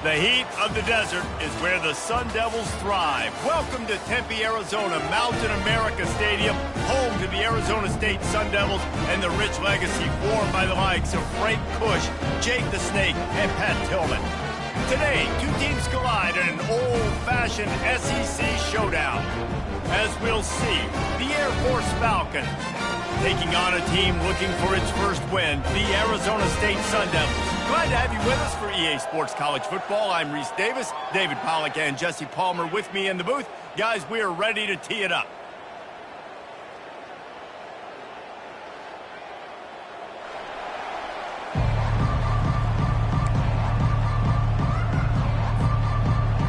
The heat of the desert is where the Sun Devils thrive. Welcome to Tempe, Arizona, Mountain America Stadium, home to the Arizona State Sun Devils and the rich legacy formed by the likes of Frank Kush, Jake the Snake, and Pat Tillman. Today, two teams collide in an old-fashioned SEC showdown. As we'll see, the Air Force Falcons taking on a team looking for its first win, the Arizona State Sun Devils. Glad to have you with us for EA Sports College Football. I'm Reese Davis, David Pollack, and Jesse Palmer with me in the booth. Guys, we are ready to tee it up.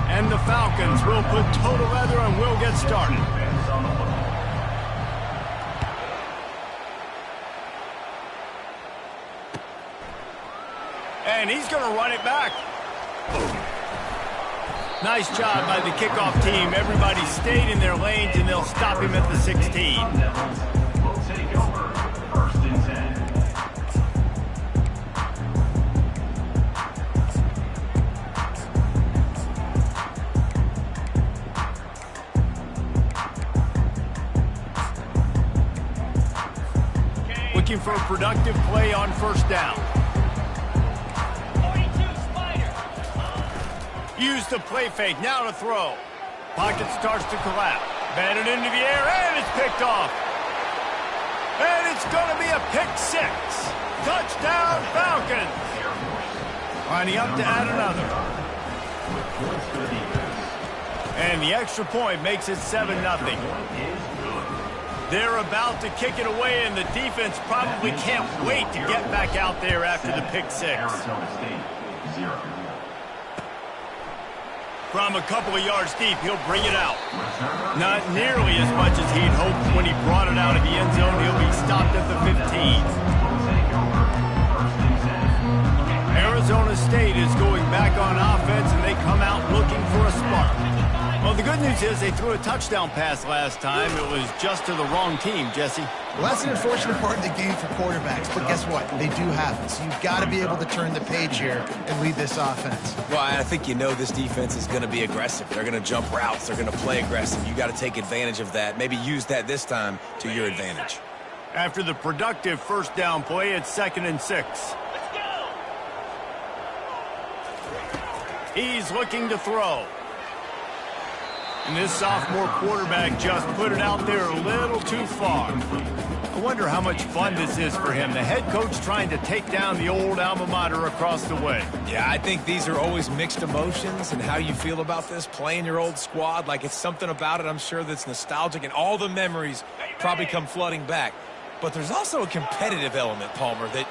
And the Falcons will put total leather and we'll get started. And he's going to run it back. Nice job by the kickoff team. Everybody stayed in their lanes, and they'll stop him at the 16. Looking for a productive play on first down. Use the play fake, now to throw. Pocket starts to collapse. Batted into the air, and it's picked off. And it's going to be a pick six. Touchdown, Falcons. Lining up to add another. And the extra point makes it 7-0. They're about to kick it away, and the defense probably can't wait to get back out there after the pick six. From a couple of yards deep, he'll bring it out. Not nearly as much as he'd hoped when he brought it out of the end zone. He'll be stopped at the 15. Arizona State is going back on offense, and they come out looking for a spark. Well, the good news is they threw a touchdown pass last time. It was just to the wrong team, Jesse. Well, that's an unfortunate part of the game for quarterbacks, but guess what? They do have it, so you've got to be able to turn the page here and lead this offense. Well, I think you know this defense is going to be aggressive. They're going to jump routes. They're going to play aggressive. You got to take advantage of that. Maybe use that this time to your advantage. After the productive first down play, it's 2nd and 6. Let's go! He's looking to throw. And this sophomore quarterback just put it out there a little too far. I wonder how much fun this is for him. The head coach trying to take down the old alma mater across the way. Yeah, I think these are always mixed emotions, and how you feel about this, playing your old squad. Like, it's something about it, I'm sure, that's nostalgic, and all the memories probably come flooding back. But there's also a competitive element, Palmer, that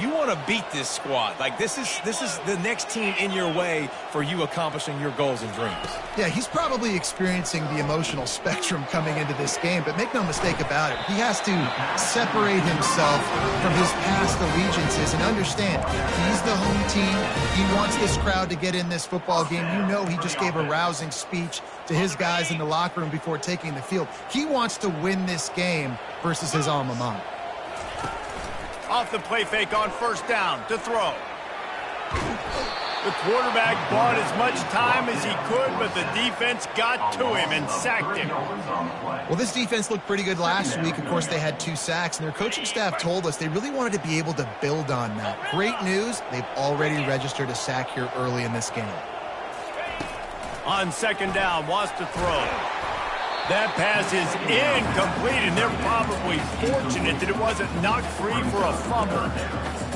you want to beat this squad. Like, this is the next team in your way for you accomplishing your goals and dreams. Yeah, he's probably experiencing the emotional spectrum coming into this game, but make no mistake about it, he has to separate himself from his past allegiances and understand he's the home team. He wants this crowd to get in this football game. You know, he just gave a rousing speech to his guys in the locker room before taking the field. He wants to win this game versus his alma mater. Off the play fake on first down to throw. The quarterback bought as much time as he could, but the defense got to him and sacked him. Well, this defense looked pretty good last week. Of course, they had 2 sacks, and their coaching staff told us they really wanted to be able to build on that. Great news, they've already registered a sack here early in this game. On 2nd down, wants to throw. That pass is incomplete, and they're probably fortunate that it wasn't knocked free for a fumble.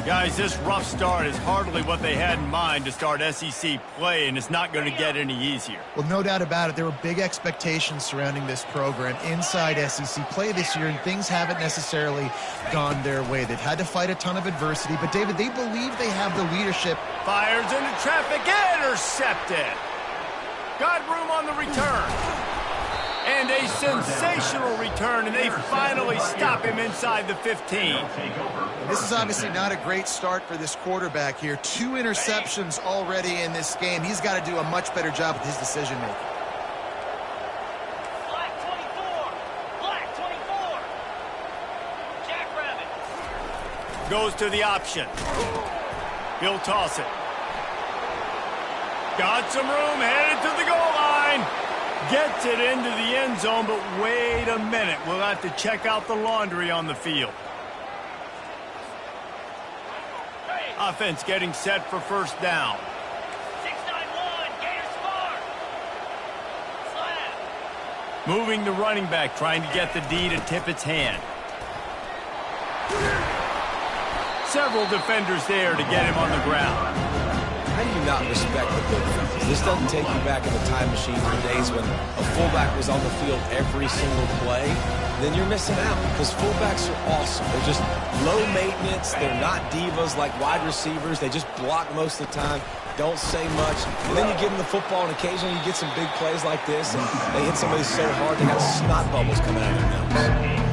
Guys, this rough start is hardly what they had in mind to start SEC play, and it's not going to get any easier. Well, no doubt about it. There were big expectations surrounding this program inside SEC play this year, and things haven't necessarily gone their way. They've had to fight a ton of adversity, but, David, they believe they have the leadership. Fires into traffic, intercepted. Got room on the return. And a sensational return, and they finally stop him inside the 15. This is obviously not a great start for this quarterback here. 2 interceptions already in this game. He's got to do a much better job with his decision-making. Black 24! Black 24! Jackrabbit! Goes to the option. He'll toss it. Got some room, headed to the goal line. Gets it into the end zone, but wait a minute. We'll have to check out the laundry on the field. Offense getting set for first down. 6-9-1, Gator score. Slap. Moving the running back, trying to get the D to tip its hand. Several defenders there to get him on the ground. How do you not respect the big fellas? This doesn't take you back in the time machine to the days when a fullback was on the field every single play. Then you're missing out because fullbacks are awesome. They're just low maintenance. They're not divas like wide receivers. They just block most of the time, don't say much. And then you give them the football, and occasionally you get some big plays like this, and they hit somebody so hard they got snot bubbles coming out of their nose.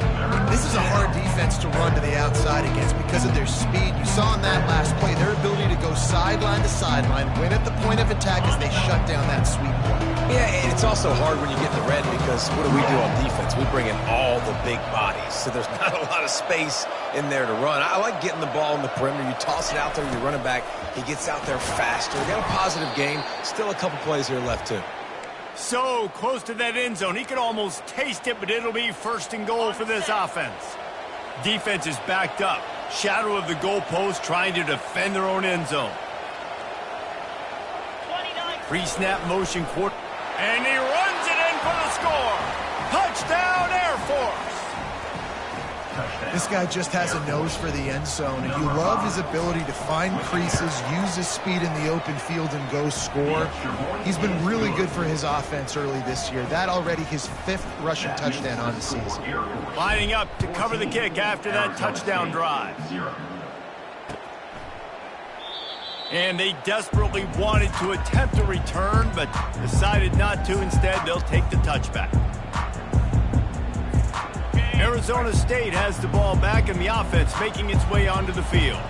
This is a hard defense to run to the outside against because of their speed. You saw in that last play their ability to go sideline to sideline, win at the point of attack as they shut down that sweep play. Yeah, and it's also hard when you get the red because what do we do on defense? We bring in all the big bodies, so there's not a lot of space in there to run. I like getting the ball in the perimeter. You toss it out there, you run it back. He gets out there faster. We got a positive game. Still a couple plays here left, too. So close to that end zone. He could almost taste it, but it'll be first and goal for this offense. Defense is backed up. Shadow of the goalpost trying to defend their own end zone. 29. Pre-snap motion court. And he runs it in for the score. Touchdown, Air Force. This guy just has a nose for the end zone, and you love his ability to find creases, use his speed in the open field, and go score. He's been really good for his offense early this year. That already his 5th rushing touchdown on the season. Lining up to cover the kick after that touchdown drive. And they desperately wanted to attempt a return, but decided not to. Instead, they'll take the touchback. Arizona State has the ball back, and the offense making its way onto the field.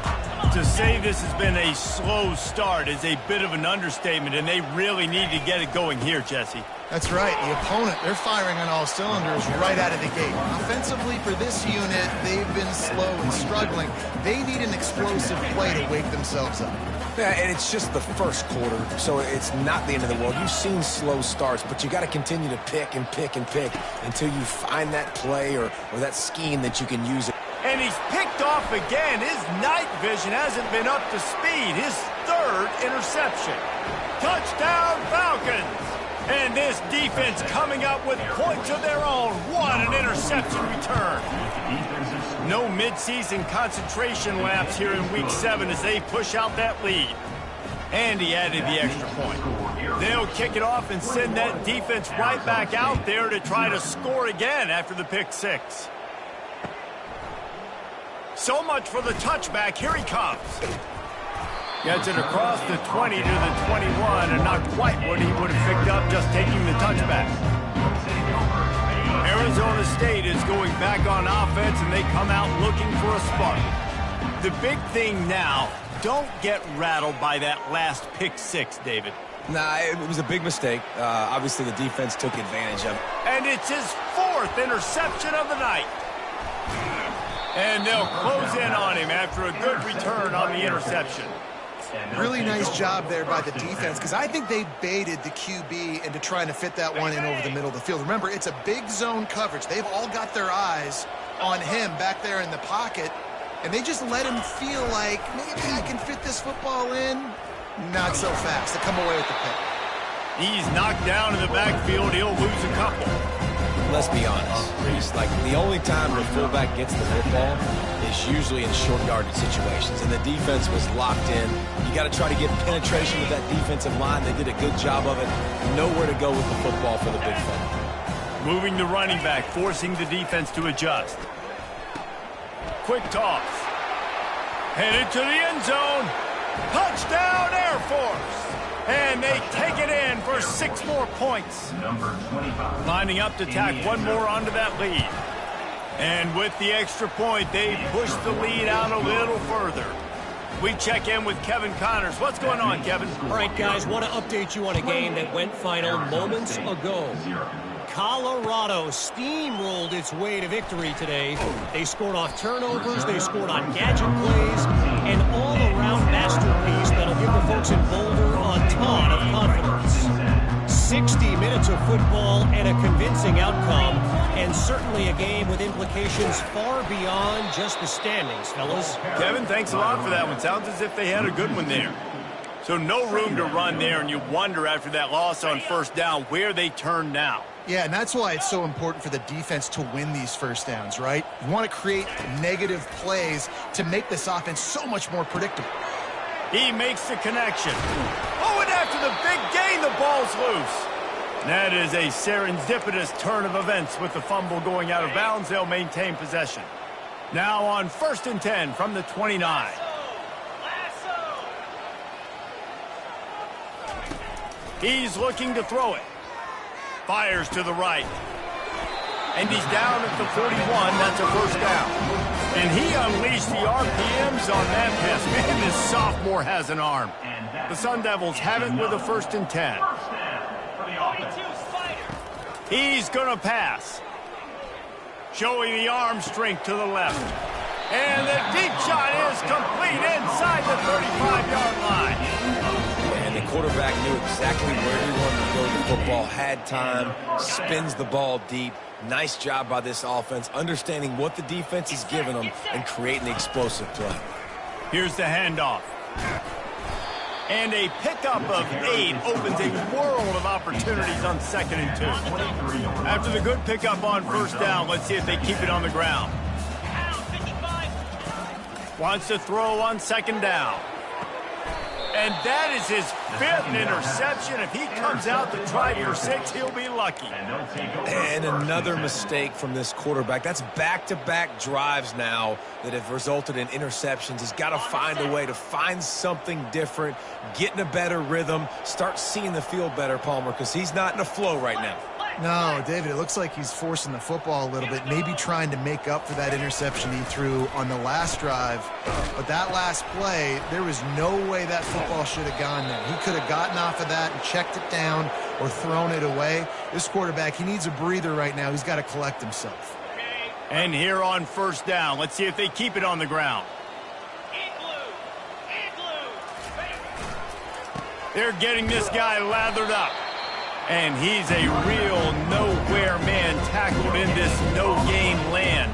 To say this has been a slow start is a bit of an understatement, and they really need to get it going here, Jesse. That's right. The opponent, they're firing on all cylinders right out of the gate. Offensively for this unit, they've been slow and struggling. They need an explosive play to wake themselves up. Yeah, and it's just the first quarter, so it's not the end of the world. You've seen slow starts, but you got to continue to pick and pick and pick until you find that play or that scheme that you can use. And he's picked off again. His night vision hasn't been up to speed. His 3rd interception. Touchdown, Falcons! And this defense coming up with points of their own. What an interception return. No midseason concentration laps here in Week 7 as they push out that lead. And he added the extra point. They'll kick it off and send that defense right back out there to try to score again after the pick 6. So much for the touchback. Here he comes. Gets it across the 20 to the 21, and not quite what he would have picked up just taking the touchback. Arizona State is going back on offense, and they come out looking for a spark. The big thing now, don't get rattled by that last pick 6, David. Nah, it was a big mistake. Obviously, the defense took advantage of it. And it's his 4th interception of the night. And they'll close in on him after a good return on the interception. Really nice job there by the defense because I think they baited the QB into trying to fit that one in over the middle of the field. Remember, it's a big zone coverage. They've all got their eyes on him back there in the pocket, and they just let him feel like, maybe I can fit this football in. Not so fast. They come away with the pick. He's knocked down in the backfield. He'll lose a couple. Let's be honest, Reese. Like, the only time the fullback gets the football is usually in short yardage situations, and the defense was locked in. You got to try to get penetration with that defensive line. They did a good job of it. Nowhere to go with the football for the big fella. Moving the running back, forcing the defense to adjust. Quick toss. Headed to the end zone. Touchdown, Air Force. And they take it in for 6 more points. Lining up to tack one more onto that lead. And with the extra point, they push the lead out a little further. We check in with Kevin Connors. What's going on, Kevin? All right, guys, want to update you on a game that went final moments ago. Colorado steamrolled its way to victory today. They scored off turnovers, they scored on gadget plays, an all-around masterpiece that'll give the folks in Boulder a ton of confidence. 60 minutes of football and a convincing outcome, and certainly a game with implications far beyond just the standings, fellas. Kevin, thanks a lot for that one. Sounds as if they had a good one there. So no room to run there, and you wonder after that loss on first down where they turn now. Yeah, and that's why it's so important for the defense to win these first downs, right? You want to create negative plays to make this offense so much more predictable. He makes the connection. Oh, and after the big gain, the ball's loose. That is a serendipitous turn of events. With the fumble going out of bounds, they'll maintain possession. Now on 1st and 10 from the 29. He's looking to throw it. Fires to the right. And he's down at the 41. That's a first down. And he unleashed the RPMs on that pass. Man, this sophomore has an arm. The Sun Devils have it with a 1st and 10. He's going to pass. Showing the arm strength to the left. And the deep shot is complete inside the 35-yard line. And the quarterback knew exactly where he wanted to go with the football, had time, spins the ball deep. Nice job by this offense, understanding what the defense is giving them and creating the explosive play. Here's the handoff. And a pickup of 8 opens a world of opportunities on 2nd and 2. After the good pickup on first down, let's see if they keep it on the ground. Wants to throw on 2nd down. And that is his 5th interception. If he comes out to try for 6, he'll be lucky. And another mistake from this quarterback. That's back-to-back drives now that have resulted in interceptions. He's got to find a way to find something different, get in a better rhythm, start seeing the field better, Palmer, because he's not in a flow right now. No, David, it looks like he's forcing the football a little bit, maybe trying to make up for that interception he threw on the last drive. But that last play, there was no way that football should have gone there. He could have gotten off of that and checked it down or thrown it away. This quarterback, he needs a breather right now. He's got to collect himself. And here on first down, let's see if they keep it on the ground. They're getting this guy lathered up. And he's a real nowhere man tackled in this no-gain land.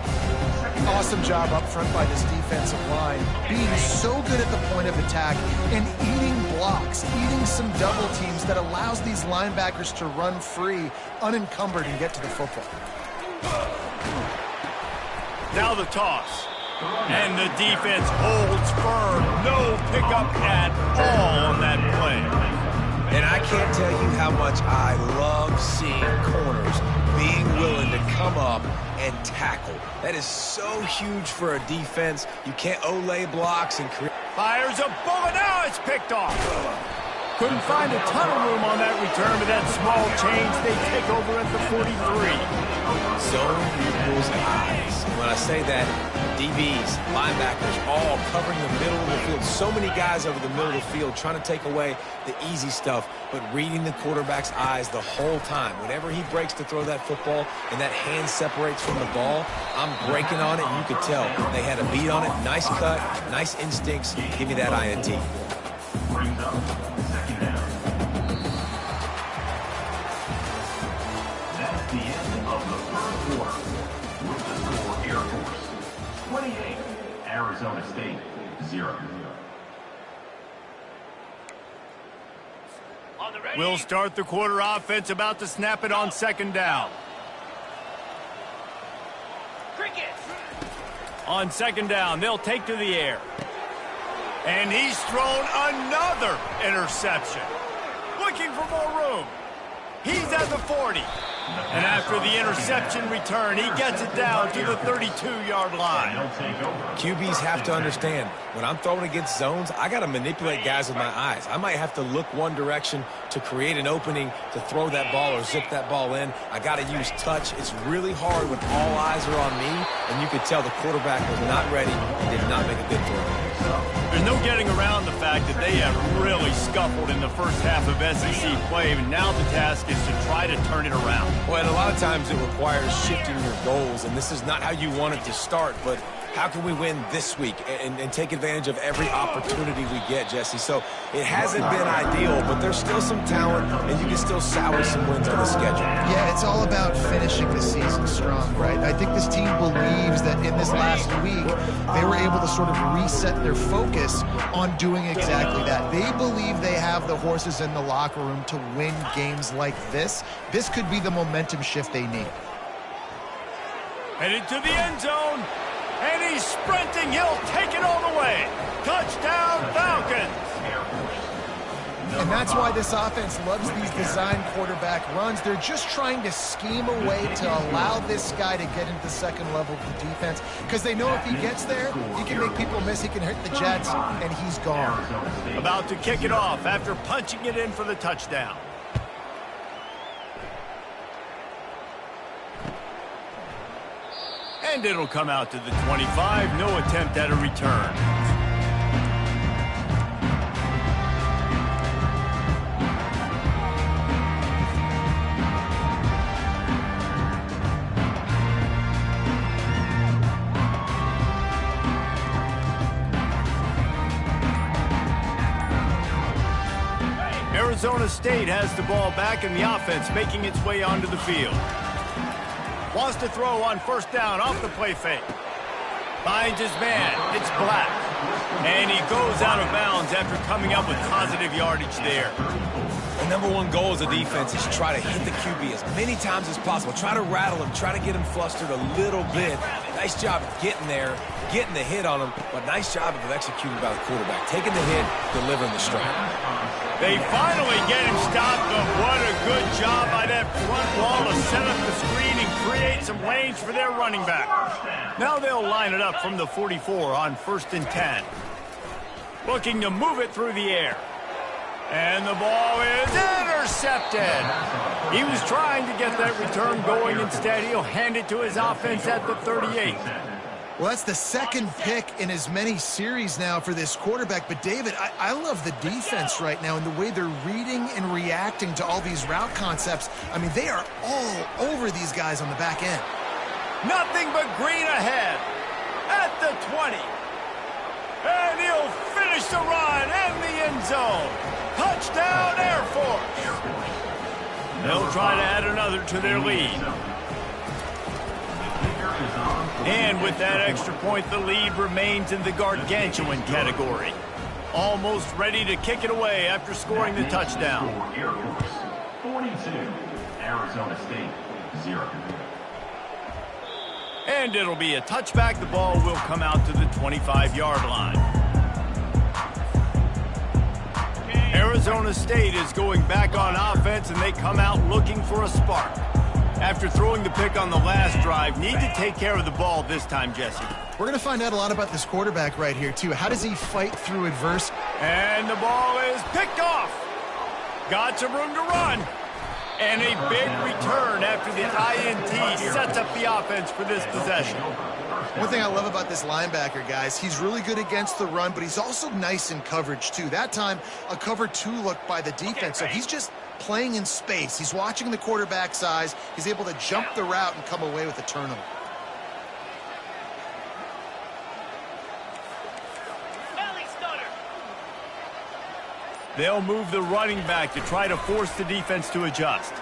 Awesome job up front by this defensive line, being so good at the point of attack and eating blocks, eating some double teams that allows these linebackers to run free, unencumbered, and get to the football. Now the toss. And the defense holds firm. No pickup at all on that play. And I can't tell you how much I love seeing corners being willing to come up and tackle. That is so huge for a defense. You can't Olay blocks and create. Fires a bullet. Now it's picked off. Couldn't find a ton of room on that return, but that small change, they take over at the 43. Zone equals eyes. And when I say that, DBs, linebackers, all covering the middle of the field. So many guys over the middle of the field trying to take away the easy stuff, but reading the quarterback's eyes the whole time. Whenever he breaks to throw that football and that hand separates from the ball, I'm breaking on it, and you could tell they had a beat on it. Nice cut, nice instincts. Give me that INT. That's the end of the first quarter. With the score, Air Force 28, Arizona State 0. We'll start the quarter offense, about to snap it on 2nd down. On 2nd down, they'll take to the air. And he's thrown another interception. Looking for more room. He's at the 40. And after the interception return, he gets it down to the 32-yard line. QBs have to understand, when I'm throwing against zones, I got to manipulate guys with my eyes. I might have to look one direction to create an opening to throw that ball or zip that ball in. I got to use touch. It's really hard when all eyes are on me, and you could tell the quarterback was not ready and did not make a good throw. There's no getting around the fact that they have really scuffled in the first half of SEC play, and now the task is to try to turn it around. Well, and a lot of times it requires shifting your goals, and this is not how you want it to start, but how can we win this week and take advantage of every opportunity we get, Jesse? So it hasn't been ideal, but there's still some talent, and you can still salvage some wins on the schedule. Yeah, it's all about finishing the season strong, right? I think this team believes that in this last week, they were able to sort of reset their focus on doing exactly that. They believe they have the horses in the locker room to win games like this. This could be the momentum shift they need. Headed to the end zone, and he's sprinting. He'll take it all the way. Touchdown, Falcons. And that's why this offense loves these design quarterback runs. They're just trying to scheme a way to allow this guy to get into the second level of the defense, because they know if he gets there, he can make people miss, he can hit the Jets, and he's gone. About to kick it off after punching it in for the touchdown. And it'll come out to the 25. No attempt at a return. Arizona State has the ball back, and the offense making its way onto the field. Wants to throw on first down off the play fake. Finds his man. It's Black. And he goes out of bounds after coming up with positive yardage there. The number one goal as a defense is try to hit the QB as many times as possible. Try to rattle him. Try to get him flustered a little bit. Nice job of getting there, getting the hit on him, but nice job of executing by the quarterback. Taking the hit, delivering the strike. They finally get him stopped, but what a good job by that front wall to set up the screen and create some lanes for their running back. Now they'll line it up from the 44 on 1st and 10. Looking to move it through the air. And the ball is intercepted. He was trying to get that return going. Instead, he'll hand it to his offense at the 38. Well, that's the second pick in as many series now for this quarterback. But, David, I love the defense right now and the way they're reading and reacting to all these route concepts. I mean, they are all over these guys on the back end. Nothing but green ahead at the 20. And he'll finish the run in the end zone. Touchdown, Air Force. They'll try to add another to their lead. And with that extra point, the lead remains in the gargantuan category. Almost ready to kick it away after scoring the touchdown. Air Force 42, Arizona State 0. And it'll be a touchback. The ball will come out to the 25-yard line. Arizona State is going back on offense, and they come out looking for a spark. After throwing the pick on the last drive, need to take care of the ball this time, Jesse. We're going to find out a lot about this quarterback right here, too. How does he fight through adversity? And the ball is picked off. Got some room to run. And a big return after the INT sets up the offense for this possession. One thing I love about this linebacker, guys, he's really good against the run, but he's also nice in coverage, too. That time, a cover 2 look by the defense, so he's just playing in space. He's watching the quarterback's eyes. He's able to jump the route and come away with a turnover. They'll move the running back to try to force the defense to adjust.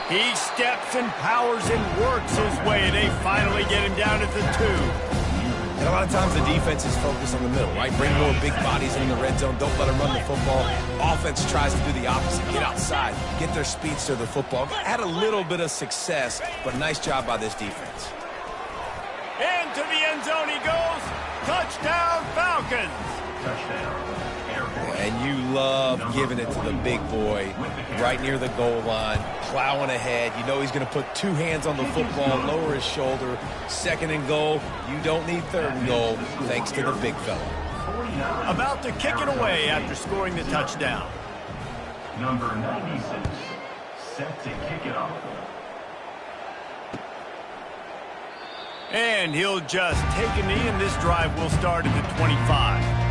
He steps and powers and works his way. They finally get him down at the 2. And a lot of times the defense is focused on the middle, right? Bring more big bodies in the red zone. Don't let them run the football. Offense tries to do the opposite. Get outside. Get their speeds to the football. Had a little bit of success, but nice job by this defense. Into the end zone he goes. Touchdown, Falcons. Touchdown. And you love giving it to the big boy right near the goal line, plowing ahead. You know he's going to put 2 hands on the football, lower his shoulder. 2nd and goal. You don't need 3rd and goal, thanks to the big fella. About to kick it away after scoring the touchdown. Number 96, set to kick it off. And he'll just take a knee, and this drive will start at the 25.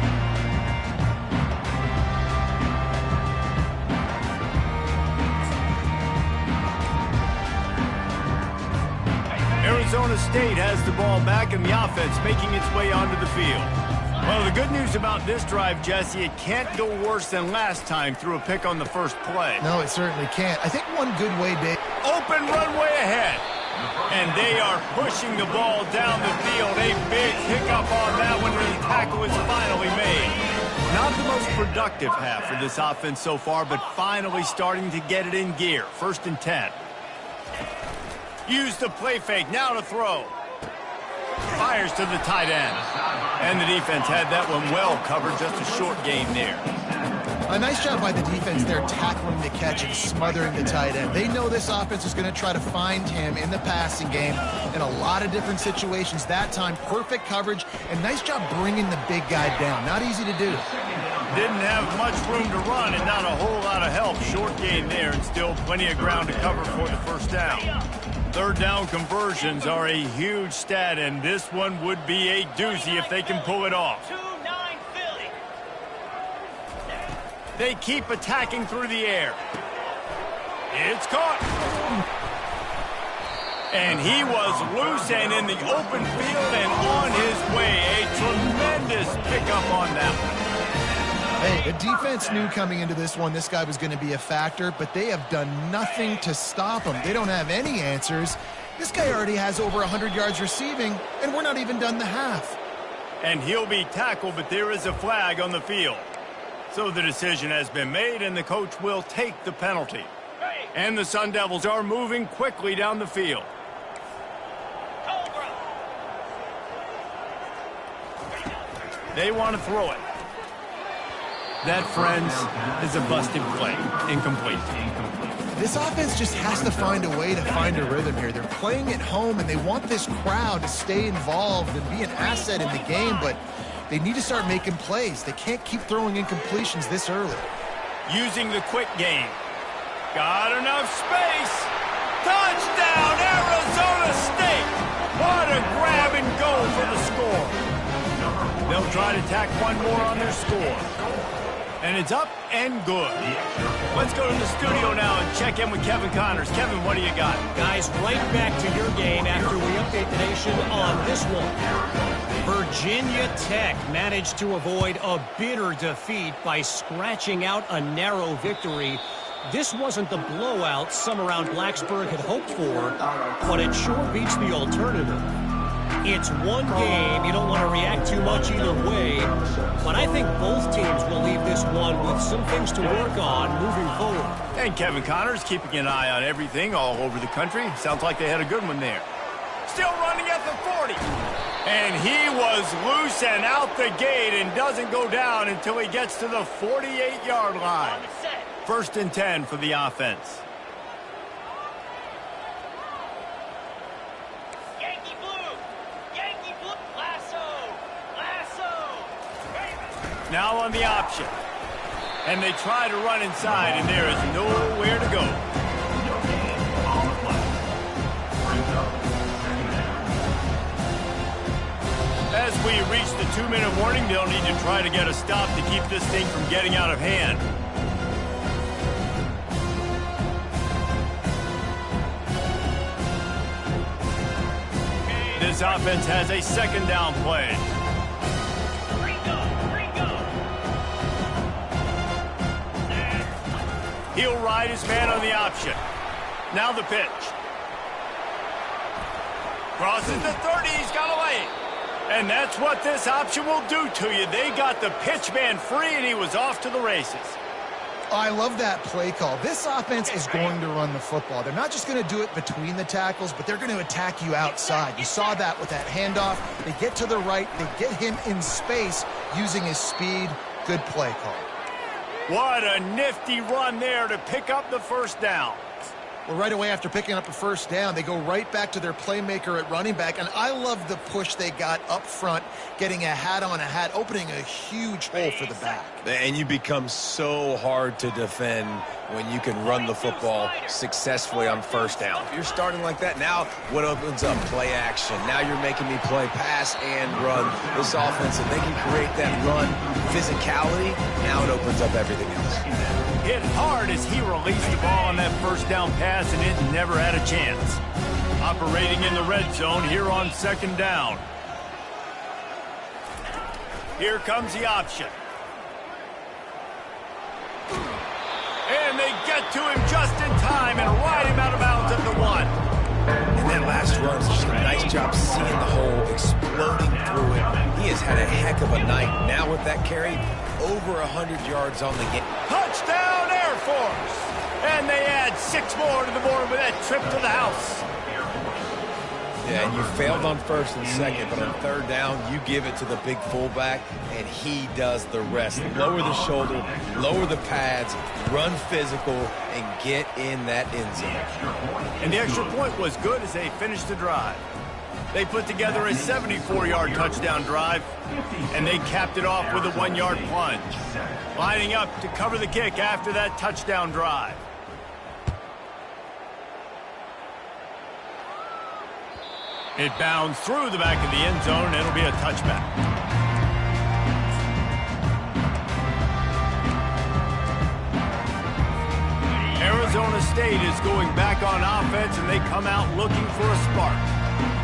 Arizona State has the ball back and the offense making its way onto the field. Well, the good news about this drive, Jesse, it can't go worse than last time through a pick on the first play. No, it certainly can't. I think one good way, Dave. Open runway ahead. And they are pushing the ball down the field. A big hiccup on that one when the tackle is finally made. Not the most productive half for this offense so far, but finally starting to get it in gear. 1st and 10. Use the play fake. Now to throw. Fires to the tight end. And the defense had that one well covered. Just a short gain there. A nice job by the defense there, tackling the catch and smothering the tight end. They know this offense is going to try to find him in the passing game in a lot of different situations. That time, perfect coverage, and nice job bringing the big guy down. Not easy to do. Didn't have much room to run and not a whole lot of help. Short gain there and still plenty of ground to cover for the first down. 3rd down conversions are a huge stat, and this one would be a doozy if they can pull it off. 2-9 Philly. They keep attacking through the air. It's caught. And he was loose and in the open field and on his way. A tremendous pickup on that one. Hey, the defense knew coming into this one this guy was going to be a factor, but they have done nothing to stop him. They don't have any answers. This guy already has over 100 yards receiving, and we're not even done the half. And he'll be tackled, but there is a flag on the field. So the decision has been made, and the coach will take the penalty. And the Sun Devils are moving quickly down the field. They want to throw it. That, friends, is a busted play. Incomplete. This offense just has to find a way to find a rhythm here. They're playing at home, and they want this crowd to stay involved and be an asset in the game, but they need to start making plays. They can't keep throwing incompletions this early. Using the quick game. Got enough space. Touchdown, Arizona State. What a grab and go for the score. They'll try to tack one more on their score. And it's up and good. Let's go to the studio now and check in with Kevin Connors. Kevin, what do you got? Guys, right back to your game after we update the nation on this one. Virginia Tech managed to avoid a bitter defeat by scratching out a narrow victory. This wasn't the blowout some around Blacksburg had hoped for, but it sure beats the alternative. It's one game. You don't want to react too much either way, but I think both teams will leave this one with some things to work on moving forward. And Kevin Connors keeping an eye on everything all over the country. Sounds like they had a good one there. Still running at the 40. And he was loose and out the gate and doesn't go down until he gets to the 48-yard line. 1st and 10 for the offense. Now on the option. And they try to run inside, and there is nowhere to go. As we reach the 2-minute warning, they'll need to try to get a stop to keep this thing from getting out of hand. This offense has a 2nd down play. He'll ride his man on the option. Now the pitch. Crosses the 30. He's got a lane. And that's what this option will do to you. They got the pitch man free, and he was off to the races. I love that play call. This offense is going to run the football. They're not just going to do it between the tackles, but they're going to attack you outside. You saw that with that handoff. They get to the right. They get him in space using his speed. Good play call. What a nifty run there to pick up the 1st down. Well, right away after picking up a 1st down, they go right back to their playmaker at running back. And I love the push they got up front, getting a hat on a hat, opening a huge hole for the back. And you become so hard to defend when you can run the football successfully on 1st down. If you're starting like that, now what opens up? Play action. Now you're making me play pass and run. This offense, if they can create that run physicality, now it opens up everything else. Hit hard as he released the ball on that 1st down pass, and it never had a chance. Operating in the red zone here on second down. Here comes the option. And they get to him just in time and ride him out of bounds at the 1. And that last run is just a nice job seeing the hole, exploding through it. He has had a heck of a night. Now with that carry, over 100 yards on the game. Touchdown, Air Force! And they add 6 more to the board with that trip to the house. Yeah, and you failed on first and second, but on third down, you give it to the big fullback, and he does the rest. Lower the shoulder, lower the pads, run physical, and get in that end zone. And the extra point was good as they finished the drive. They put together a 74-yard touchdown drive, and they capped it off with a 1-yard plunge, lining up to cover the kick after that touchdown drive. It bounds through the back of the end zone, and it'll be a touchback. Arizona State is going back on offense, and they come out looking for a spark.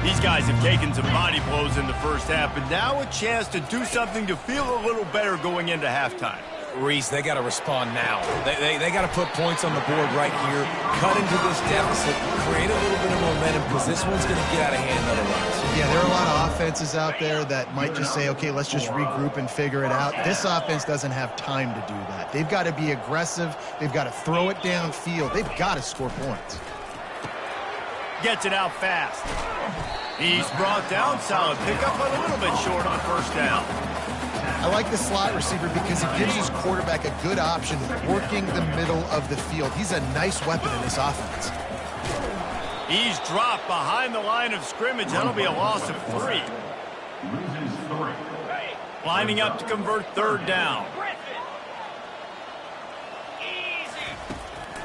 These guys have taken some body blows in the first half, but now a chance to do something to feel a little better going into halftime. Reese, they got to respond now. They got to put points on the board right here, cut into this deficit, create a little bit of momentum, because this one's going to get out of hand otherwise. Yeah, there are a lot of offenses out there that might just say, okay, let's just regroup and figure it out. This offense doesn't have time to do that. They've got to be aggressive. They've got to throw it downfield. They've got to score points. Gets it out fast. He's brought down. Solid pickup, but a little bit short on first down. I like the slot receiver because he gives his quarterback a good option working the middle of the field. He's a nice weapon in this offense. He's dropped behind the line of scrimmage. That'll be a loss of 3. Loses 3. Lining up to convert third down.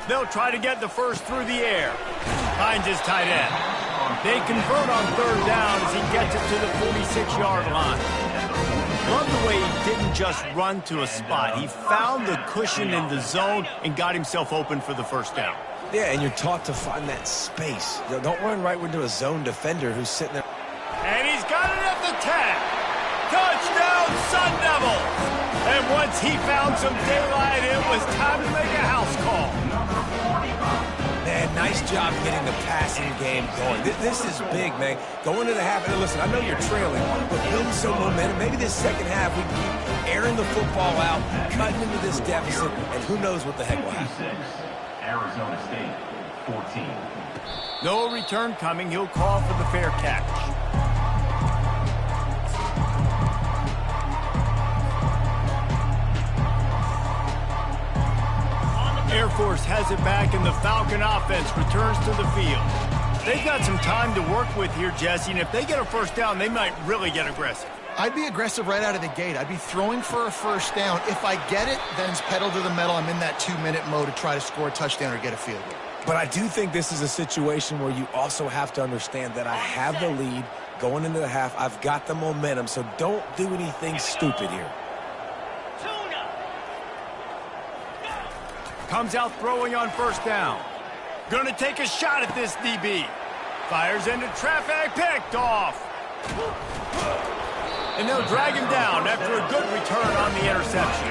They'll try to get the first through the air. Finds his tight end. They convert on third down as he gets it to the 46-yard line. Love the way he didn't just run to a spot. He found the cushion in the zone and got himself open for the first down. Yeah, and you're taught to find that space. Don't run right into a zone defender who's sitting there. And he's got it at the tag. Touchdown, Sun Devils! And once he found some daylight, it was time to make a house call. Man, nice job getting the passing game going. This is big, man. Going into the half, and listen, I know you're trailing, but building some momentum. Maybe this second half we can keep airing the football out, cutting into this deficit, and who knows what the heck will happen. Arizona State, 14. No return coming. He'll call for the fair catch. Air Force has it back, and the Falcon offense returns to the field. They've got some time to work with here, Jesse, and if they get a first down, they might really get aggressive. I'd be aggressive right out of the gate. I'd be throwing for a first down. If I get it, then it's pedal to the metal. I'm in that 2-minute mode to try to score a touchdown or get a field goal. But I do think this is a situation where you also have to understand that I have the lead going into the half. I've got the momentum, so don't do anything stupid here. Comes out throwing on first down. Gonna take a shot at this DB. Fires into traffic, picked off. And they'll drag him down after a good return on the interception.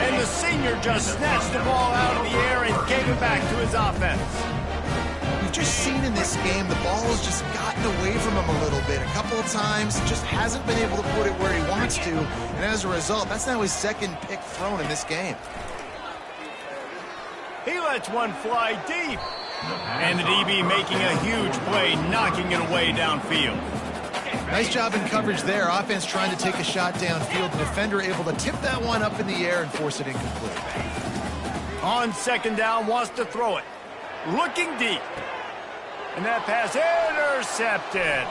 And the senior just snatched the ball out of the air and gave it back to his offense. We've just seen in this game the ball has just gotten away from him a little bit. A couple of times, just hasn't been able to put it where he wants to. And as a result, that's now his second pick thrown in this game. He lets one fly deep. And the DB making a huge play, knocking it away downfield. Nice job in coverage there. Offense trying to take a shot downfield. The defender able to tip that one up in the air and force it incomplete. On second down, wants to throw it. Looking deep. And that pass intercepted.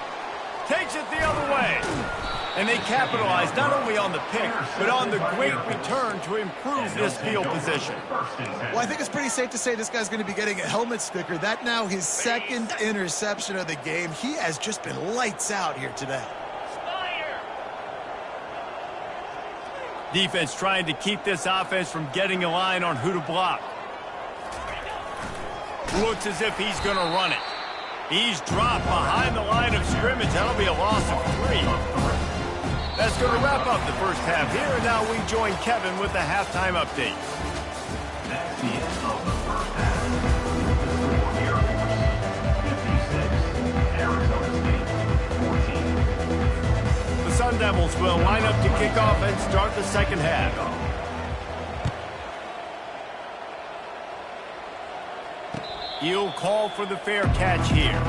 Takes it the other way. And they capitalize not only on the pick, but on the great return to improve this field position. Well, I think it's pretty safe to say this guy's going to be getting a helmet sticker. That now his second interception of the game. He has just been lights out here today. Defense trying to keep this offense from getting a line on who to block. Looks as if he's going to run it. He's dropped behind the line of scrimmage. That'll be a loss of 3. That's going to wrap up the first half here, and now we join Kevin with the halftime update. That's the end of the first half. For Air Force, 56. Arizona State, 14. The Sun Devils will line up to kick off and start the second half. He'll call for the fair catch here.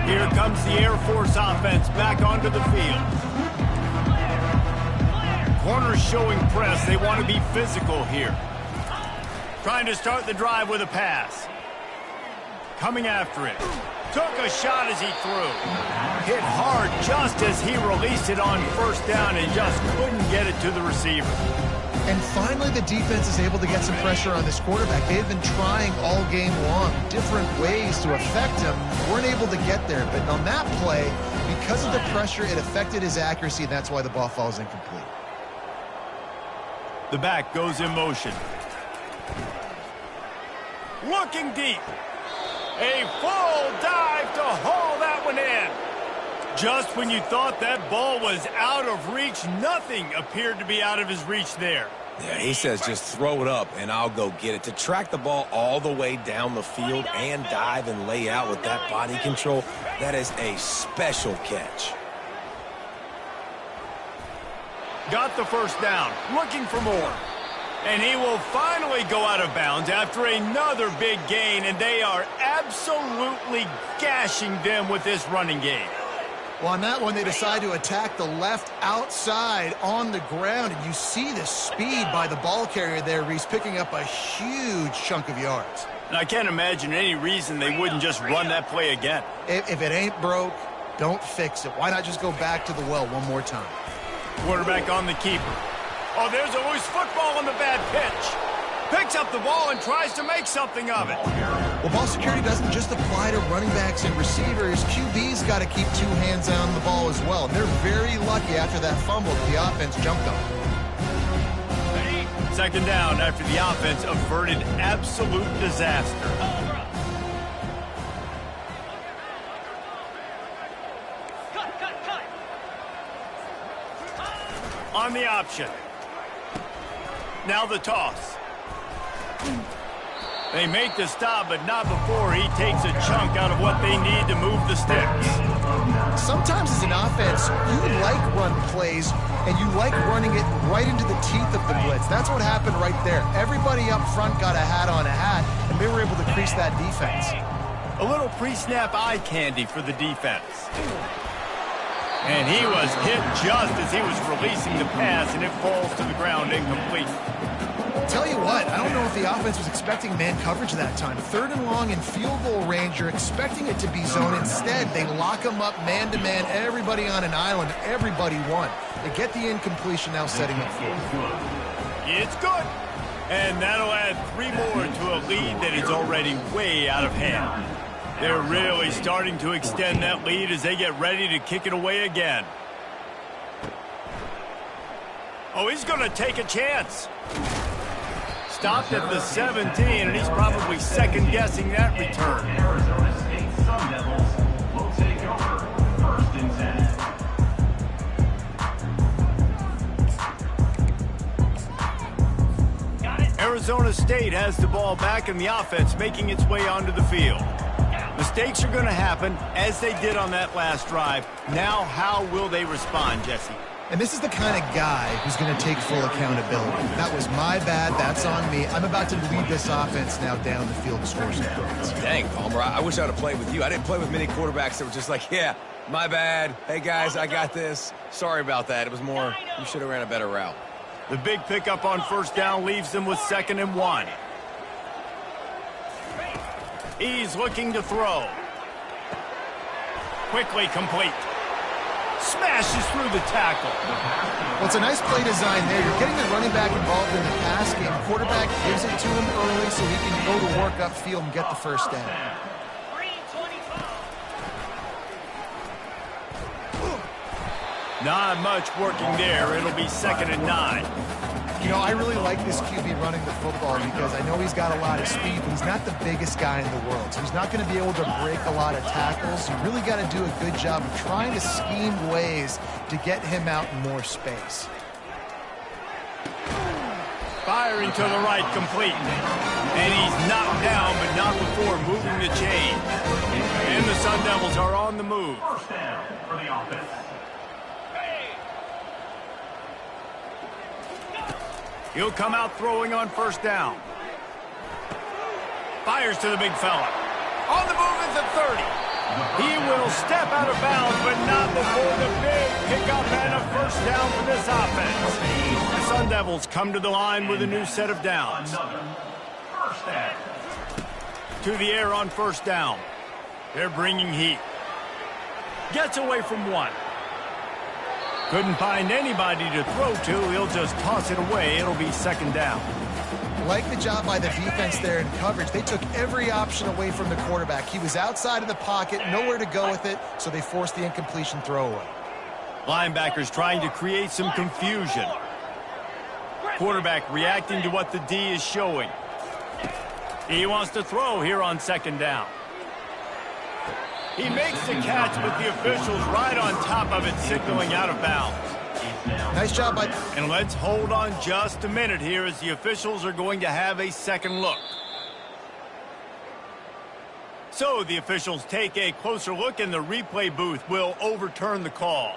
Here comes the Air Force offense back onto the field. Corners showing press. They want to be physical here. Trying to start the drive with a pass. Coming after it. Took a shot as he threw. Hit hard just as he released it on first down and just couldn't get it to the receiver. And finally, the defense is able to get some pressure on this quarterback. They've been trying all game long different ways to affect him. Weren't able to get there. But on that play, because of the pressure, it affected his accuracy, and that's why the ball falls incomplete. The back goes in motion. Looking deep. A full dive to haul that one in. Just when you thought that ball was out of reach, nothing appeared to be out of his reach there. Yeah, he says just throw it up and I'll go get it. To track the ball all the way down the field and dive and lay out with that body control, that is a special catch. Got the first down, looking for more. And he will finally go out of bounds after another big gain, and they are absolutely gashing them with this running game. Well, on that one, they decide to attack the left outside on the ground, and you see the speed by the ball carrier there, Reese, picking up a huge chunk of yards. And I can't imagine any reason they wouldn't just run that play again. If it ain't broke, don't fix it. Why not just go back to the well one more time? Quarterback on the keeper. Oh, there's a loose football on the bad pitch. Picks up the ball and tries to make something of it. Well, ball security doesn't just apply to running backs and receivers. QB's got to keep 2 hands on the ball as well. And they're very lucky after that fumble that the offense jumped on. Second down after the offense averted absolute disaster. On the option. Now the toss. They make the stop, but not before he takes a chunk out of what they need to move the sticks. Sometimes as an offense, you like run plays, and you like running it right into the teeth of the blitz. That's what happened right there. Everybody up front got a hat on a hat, and they were able to crease that defense. A little pre-snap eye candy for the defense. And he was hit just as he was releasing the pass, and it falls to the ground incomplete. Tell you what, I don't know if the offense was expecting man coverage that time. 3rd and long in field goal range, you're expecting it to be zone. Instead, they lock them up man-to-man, everybody on an island, everybody won. They get the incompletion, now setting up for it. It's good. And that'll add 3 more to a lead that is already way out of hand. They're really starting to extend that lead as they get ready to kick it away again. Oh, he's going to take a chance. Stopped at the 17, and he's probably second-guessing that return. Arizona State Sun Devils will take over 1st and 10. Got it. Arizona State has the ball back, and the offense making its way onto the field. Mistakes are going to happen, as they did on that last drive. Now, how will they respond, Jesse? And this is the kind of guy who's going to take full accountability. That was my bad. That's on me. I'm about to lead this offense now down the field to score some points. Dang, Palmer, I wish I would have played with you. I didn't play with many quarterbacks that were just like, yeah, my bad. Hey, guys, I got this. Sorry about that. It was more, you should have ran a better route. The big pickup on first down leaves them with 2nd and 1. He's looking to throw. Quickly complete. Smashes through the tackle. Well, it's a nice play design there. You're getting the running back involved in the pass game. Quarterback gives it to him early so he can go to work upfield and get the first down. 3:25. Not much working there. It'll be 2nd and 9. You know, I really like this QB running the football because I know he's got a lot of speed, but he's not the biggest guy in the world. So he's not going to be able to break a lot of tackles. You really got to do a good job of trying to scheme ways to get him out in more space. Firing to the right, complete. And he's knocked down, but not before moving the chain. And the Sun Devils are on the move. First down for the offense. He'll come out throwing on 1st down. Fires to the big fella. On the move at the 30. He will step out of bounds, but not before the big pickup and a 1st down for this offense. The Sun Devils come to the line with a new set of downs. Another first down. To the air on 1st down. They're bringing heat. Gets away from 1. Couldn't find anybody to throw to. He'll just toss it away. It'll be 2nd down. Like the job by the defense there in coverage. They took every option away from the quarterback. He was outside of the pocket, nowhere to go with it, so they forced the incompletion throwaway. Linebackers trying to create some confusion. Quarterback reacting to what the D is showing. He wants to throw here on 2nd down. He makes the catch, but the officials right on top of it, signaling out of bounds. Nice job by... And let's hold on just a minute here as the officials are going to have a second look. So the officials take a closer look and the replay booth will overturn the call.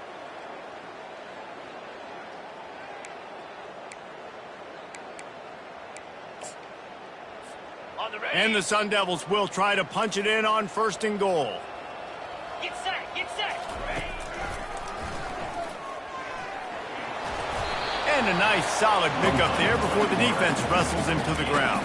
And the Sun Devils will try to punch it in on 1st and goal. Get set, get set. And a nice solid pickup there before the defense wrestles him to the ground.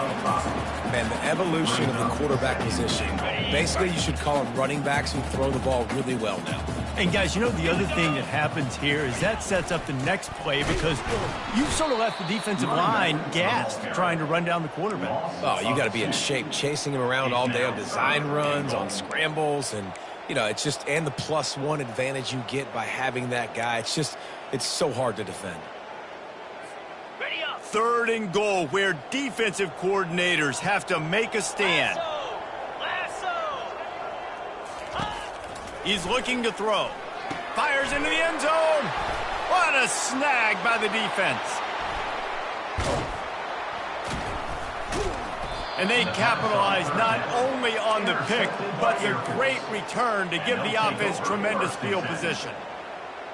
Man, the evolution of the quarterback position. Basically, you should call them running backs who throw the ball really well now. And guys, you know the other thing that happens here is that sets up the next play because you've sort of left the defensive line gassed trying to run down the quarterback. Oh, you got to be in shape, chasing him around all day on design runs, on scrambles, and, you know, it's just, and the +1 advantage you get by having that guy. It's just, it's so hard to defend. 3rd and goal where defensive coordinators have to make a stand. He's looking to throw. Fires into the end zone. What a snag by the defense. And they capitalize not only on the pick, but the great return to give the offense tremendous field position.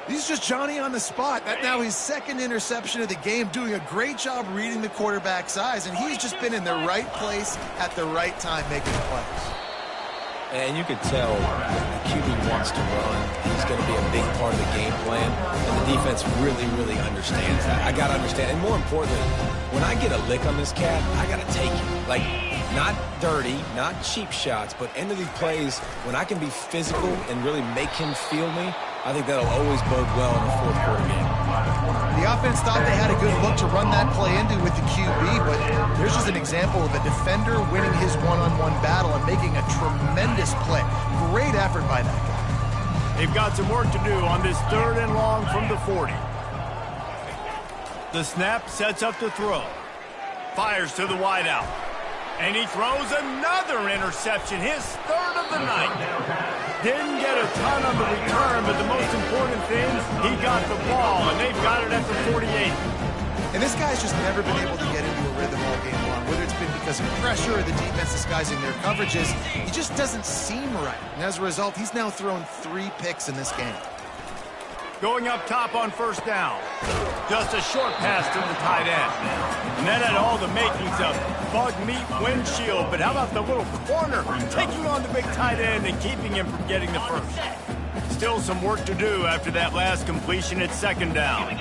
He's just Johnny on the spot. That now his 2nd interception of the game, doing a great job reading the quarterback's eyes, and he's just been in the right place at the right time making the plays. And you could tell the QB wants to run. He's going to be a big part of the game plan, and the defense really, really understands that. I got to understand, and more importantly, when I get a lick on this cat, I got to take it. Like, not dirty, not cheap shots, but end of these plays, when I can be physical and really make him feel me, I think that'll always bode well in the 4th quarter game. The offense thought they had a good look to run that play into with the QB, but there's just an example of a defender winning his one-on-one battle and making a tremendous play. Great effort by that guy. They've got some work to do on this 3rd and long from the 40. The snap sets up to throw. Fires to the wideout. And he throws another interception, his 3rd of the night. Didn't get a ton on the return, but the most important thing, he got the ball, and they've got it at the 48. And this guy's just never been able to get into a rhythm all game long, whether it's been because of pressure or the defense disguising their coverages. He just doesn't seem right. And as a result, he's now thrown 3 picks in this game. Going up top on 1st down. Just a short pass to the tight end. And that had all the makings of bug meat windshield. But how about the little corner taking on the big tight end and keeping him from getting the first? Still some work to do after that last completion at 2nd down.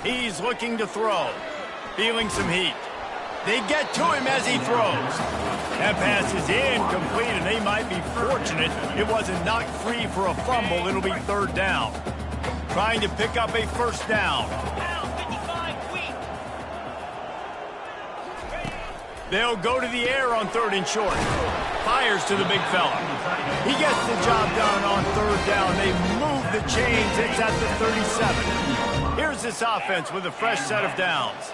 He's looking to throw. Feeling some heat. They get to him as he throws. That pass is incomplete, and they might be fortunate it wasn't knocked free for a fumble. It'll be 3rd down. Trying to pick up a 1st down. They'll go to the air on 3rd and short. Fires to the big fella. He gets the job done on third down. They move the chains. It's at the 37. Here's this offense with a fresh set of downs.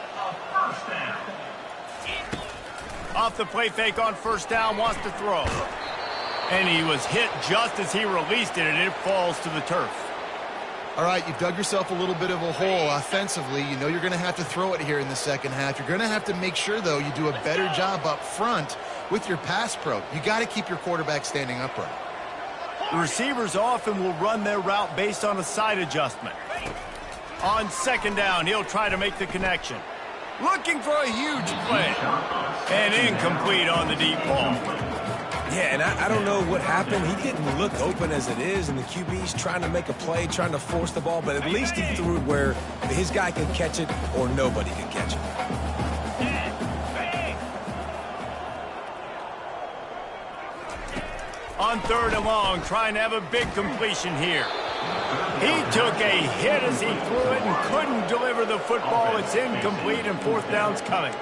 Off the play fake on first down, wants to throw. And he was hit just as he released it, and it falls to the turf. All right, you've dug yourself a little bit of a hole offensively. You know you're going to have to throw it here in the second half. You're going to have to make sure, though, you do a better job up front with your pass pro. You got to keep your quarterback standing upright. The receivers often will run their route based on a side adjustment. On second down, he'll try to make the connection. Looking for a huge play. And incomplete on the deep ball. Yeah, and I don't know what happened. He didn't look open as it is, and the QB's trying to make a play, trying to force the ball, but at least he threw it where his guy could catch it or nobody could catch it. On third and long, trying to have a big completion here. He took a hit as he threw it and couldn't deliver the football. It's incomplete, and fourth down's coming.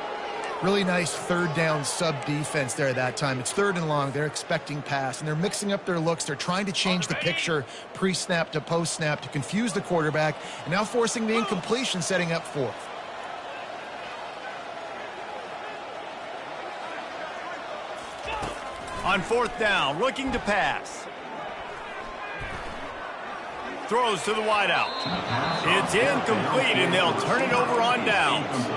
Really nice third down sub-defense there that time. It's third and long. They're expecting pass, and they're mixing up their looks. They're trying to change the picture pre-snap to post-snap to confuse the quarterback, and now forcing the incompletion, setting up fourth. On fourth down, looking to pass. Throws to the wideout. It's incomplete, and they'll turn it over on downs.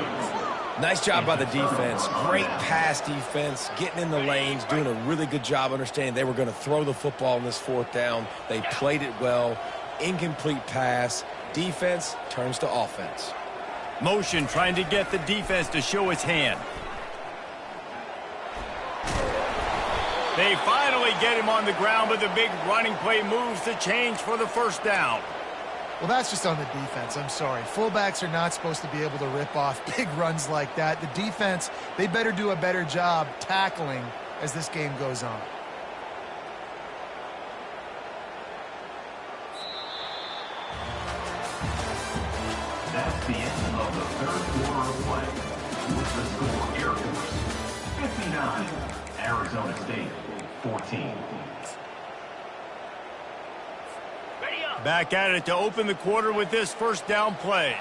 Nice job by the defense. Great pass defense, getting in the lanes, doing a really good job understanding they were going to throw the football in this fourth down. They played it well. Incomplete pass. Defense turns to offense. Motion trying to get the defense to show its hand. They finally get him on the ground, but the big running play moves the chains for the first down. Well, that's just on the defense. I'm sorry. Fullbacks are not supposed to be able to rip off big runs like that. The defense, they better do a better job tackling as this game goes on. That's the end of the third quarter of play. With the score, Air Force 59, Arizona State 14. Back at it to open the quarter with this first down play.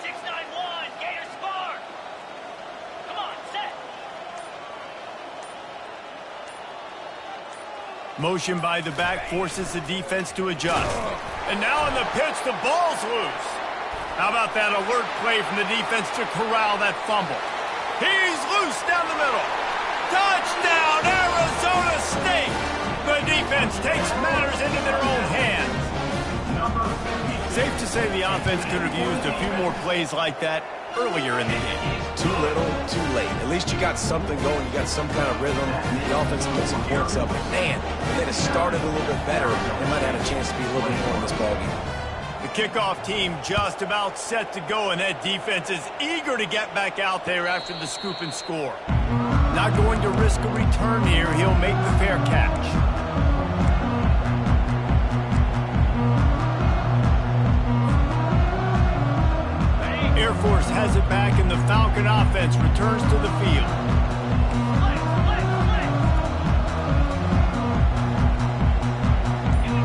6-9-1, Gators score. Come on, set. Motion by the back forces the defense to adjust. And now on the pitch, the ball's loose. How about that alert play from the defense to corral that fumble? He's loose down the middle. Touchdown, Arizona State! The defense takes matters into their own hands. Safe to say the offense could have used a few more plays like that earlier in the game. Too little, too late. At least you got something going. You got some kind of rhythm. The offense put some points up. But man, if they'd have started a little bit better, they might have had a chance to be a little bit more in this ballgame. The kickoff team just about set to go, and that defense is eager to get back out there after the scoop and score. Not going to risk a return here. He'll make the fair catch. Air Force has it back, and the Falcon offense returns to the field.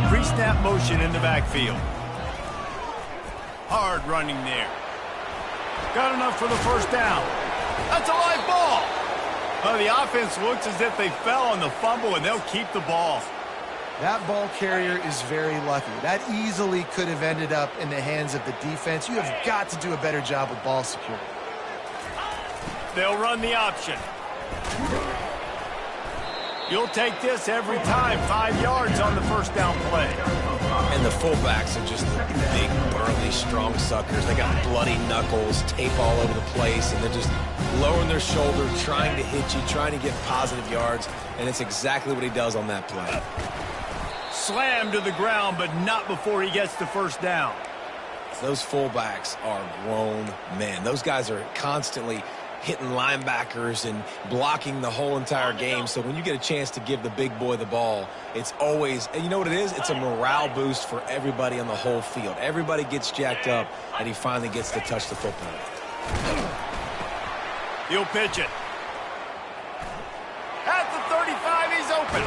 Pre-snap motion in the backfield. Hard running there. Got enough for the first down. That's a live ball. Well, the offense looks as if they fell on the fumble, and they'll keep the ball. That ball carrier is very lucky. That easily could have ended up in the hands of the defense. You have got to do a better job with ball security. They'll run the option. You'll take this every time. 5 yards on the first down play. And the fullbacks are just the big, burly, strong suckers. They got bloody knuckles, tape all over the place, and they're just lowering their shoulder, trying to hit you, trying to get positive yards, and it's exactly what he does on that play. Slammed to the ground, but not before he gets the first down. Those fullbacks are grown men. Those guys are constantly hitting linebackers and blocking the whole entire game. So when you get a chance to give the big boy the ball, it's always, and you know what it is? It's a morale boost for everybody on the whole field. Everybody gets jacked up, and he finally gets to touch the football. He'll pitch it. At the 35, he's open.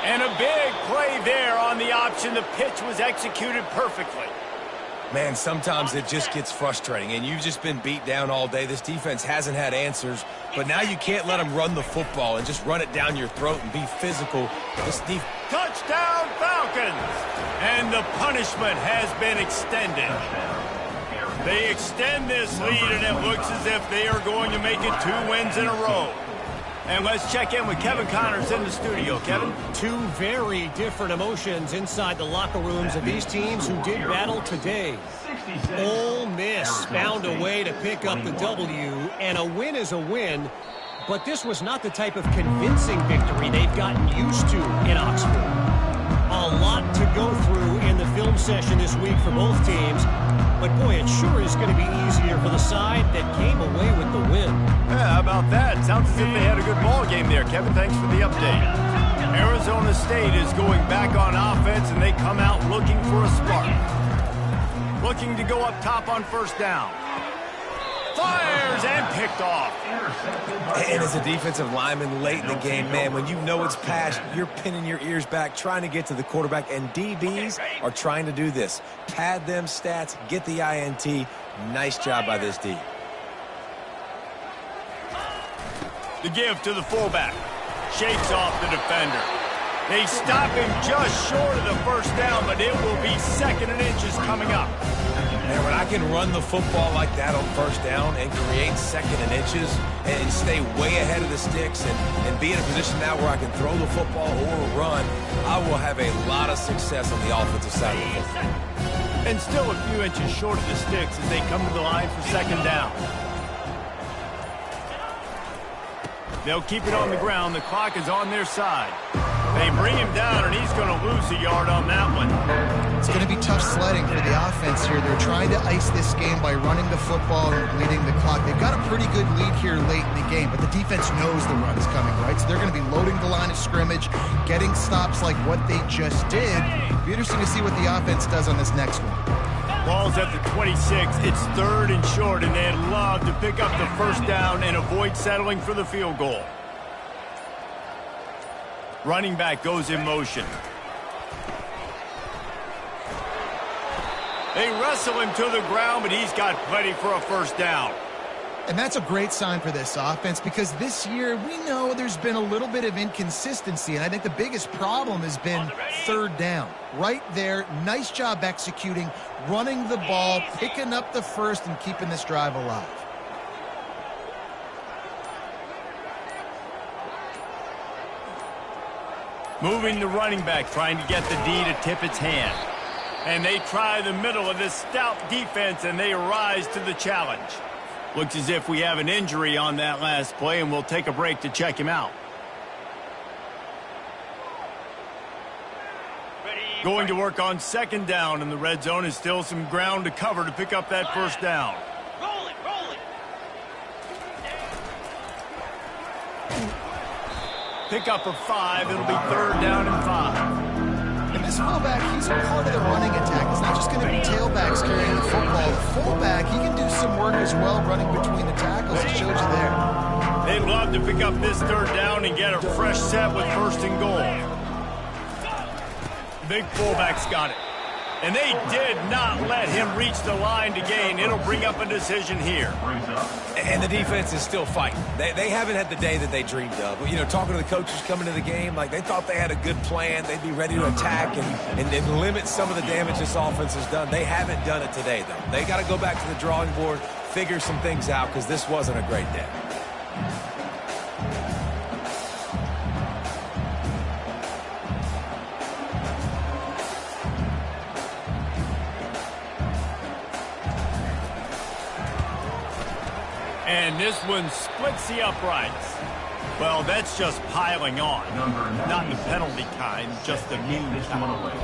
And a big play there on the option. The pitch was executed perfectly. Man, sometimes it just gets frustrating, and you've just been beat down all day. This defense hasn't had answers, but now you can't let them run the football and just run it down your throat and be physical. Touchdown, Falcons! And the punishment has been extended. They extend this lead, and it looks as if they are going to make it 2 wins in a row. And let's check in with Kevin Connors in the studio. Kevin? Two very different emotions inside the locker rooms of these teams who did battle today. Ole Miss found a way to pick up the W, and a win is a win, but this was not the type of convincing victory they've gotten used to in Oxford. A lot to go through in the film session this week for both teams, but boy, it sure is going to be easier for the side that came away with the win. Yeah, how about that? Sounds as if they had a good ball game there. Kevin, thanks for the update. Arizona State is going back on offense, and they come out looking for a spark. Looking to go up top on first down. Fires and picked off. And as a defensive lineman late in the game, man, when you know it's passed, you're pinning your ears back, trying to get to the quarterback, and DBs are trying to do this. Pad them stats, get the INT. Nice job by this D. The give to the fullback. Shakes off the defender. They stop him just short of the first down, but it will be 2nd and inches coming up. Man, when I can run the football like that on first down and create 2nd and inches and stay way ahead of the sticks and be in a position now where I can throw the football or run, I will have a lot of success on the offensive side of the football. And still a few inches short of the sticks as they come to the line for 2nd down. They'll keep it on the ground. The clock is on their side. They bring him down, and he's going to lose a yard on that one. It's going to be tough sledding for the offense here. They're trying to ice this game by running the football and leading the clock. They've got a pretty good lead here late in the game, but the defense knows the run's coming, right? So they're going to be loading the line of scrimmage, getting stops like what they just did. It'll be interesting to see what the offense does on this next one. Ball's at the 26. It's 3rd and short, and they'd love to pick up the first down and avoid settling for the field goal. Running back goes in motion. They wrestle him to the ground, but he's got plenty for a first down. And that's a great sign for this offense because this year we know there's been a little bit of inconsistency, and I think the biggest problem has been 3rd down. Right there, nice job executing, running the ball, picking up the first, and keeping this drive alive. Moving the running back, trying to get the D to tip its hand. And they try the middle of this stout defense, and they rise to the challenge. Looks as if we have an injury on that last play, and we'll take a break to check him out. Going to work on 2nd down, and the red zone is still some ground to cover to pick up that first down. Roll it, roll it. Pick up of 5. It'll be 3rd down and 5. And this fullback, he's part of the running attack. It's not just going to be tailbacks carrying the football. The fullback, he can do some work as well running between the tackles. It shows you there. They'd love to pick up this 3rd down and get a fresh set with 1st and goal. The big fullback's got it. And they did not let him reach the line to gain. It'll bring up a decision here. And the defense is still fighting. They haven't had the day that they dreamed of. You know, talking to the coaches coming to the game, like they thought they had a good plan. They'd be ready to attack and limit some of the damage this offense has done. They haven't done it today, though. They got to go back to the drawing board, figure some things out, because this wasn't a great day. And this one splits the uprights. Well, that's just piling on. Not the penalty kind, just the mean kind.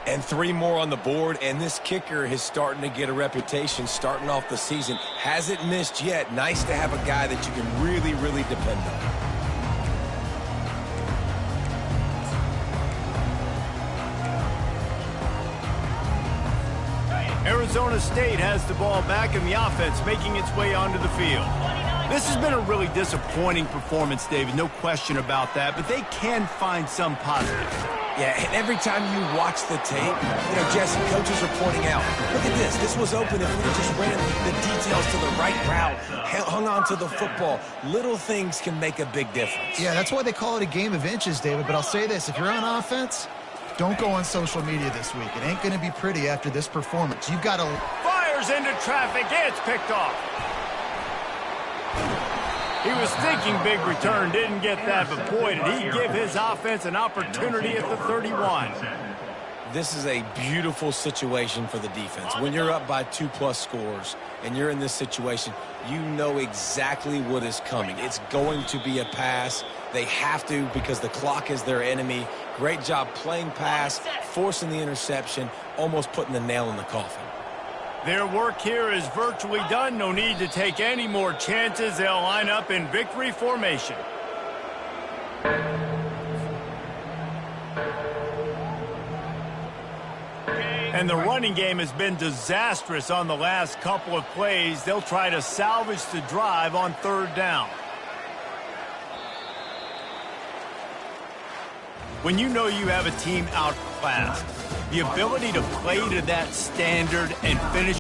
And 3 more on the board, and this kicker is starting to get a reputation starting off the season. Hasn't missed yet. Nice to have a guy that you can really, really depend on. Arizona State has the ball back in the offense, making its way onto the field. This has been a really disappointing performance, David, no question about that, but they can find some positives. Yeah, and every time you watch the tape, Jesse, coaches are pointing out, look at this. This was open if we just ran the details to the right route, hung on to the football. Little things can make a big difference. Yeah, that's why they call it a game of inches, David. But I'll say this, if you're on offense, don't go on social media this week. It ain't going to be pretty after this performance. You've got to... Fires into traffic, and it's picked off. He was thinking big return, didn't get that, but boy, did he give his offense an opportunity at the 31. This is a beautiful situation for the defense. When you're up by 2+ scores and you're in this situation, you know exactly what is coming. It's going to be a pass. They have to because the clock is their enemy. Great job playing pass, forcing the interception, almost putting the nail in the coffin. Their work here is virtually done. No need to take any more chances. They'll line up in victory formation. And the running game has been disastrous on the last couple of plays. They'll try to salvage the drive on 3rd down. When you know you have a team outclassed, the ability to play to that standard and finish